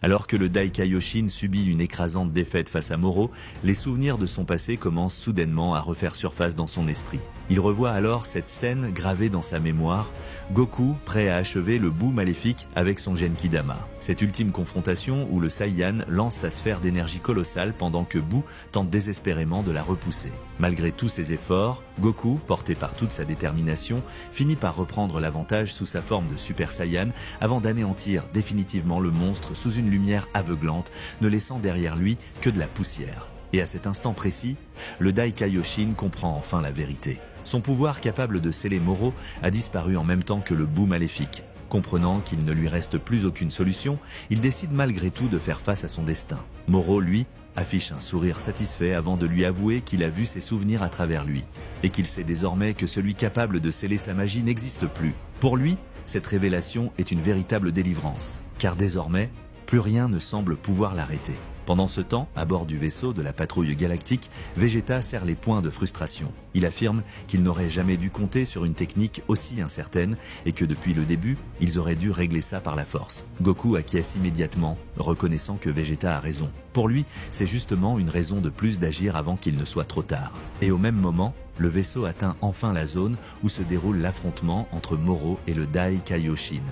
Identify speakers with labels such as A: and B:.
A: Alors que le Dai Kaioshin subit une écrasante défaite face à Moro, les souvenirs de son passé commencent soudainement à refaire surface dans son esprit. Il revoit alors cette scène gravée dans sa mémoire, Goku prêt à achever le Buu maléfique avec son Genkidama. Cette ultime confrontation où le Saiyan lance sa sphère d'énergie colossale pendant que Buu tente désespérément de la repousser. Malgré tous ses efforts, Goku, porté par toute sa détermination, finit par reprendre l'avantage sous sa forme de Super Saiyan avant d'anéantir définitivement le monstre sous une lumière aveuglante, ne laissant derrière lui que de la poussière. Et à cet instant précis, le Dai Kaioshin comprend enfin la vérité. Son pouvoir capable de sceller Moro a disparu en même temps que le Buu maléfique. Comprenant qu'il ne lui reste plus aucune solution, il décide malgré tout de faire face à son destin. Moro, lui, affiche un sourire satisfait avant de lui avouer qu'il a vu ses souvenirs à travers lui, et qu'il sait désormais que celui capable de sceller sa magie n'existe plus. Pour lui, cette révélation est une véritable délivrance, car désormais, plus rien ne semble pouvoir l'arrêter. Pendant ce temps, à bord du vaisseau de la patrouille galactique, Vegeta serre les poings de frustration. Il affirme qu'il n'aurait jamais dû compter sur une technique aussi incertaine et que depuis le début, ils auraient dû régler ça par la force. Goku acquiesce immédiatement, reconnaissant que Vegeta a raison. Pour lui, c'est justement une raison de plus d'agir avant qu'il ne soit trop tard. Et au même moment, le vaisseau atteint enfin la zone où se déroule l'affrontement entre Moro et le Dai Kaioshin.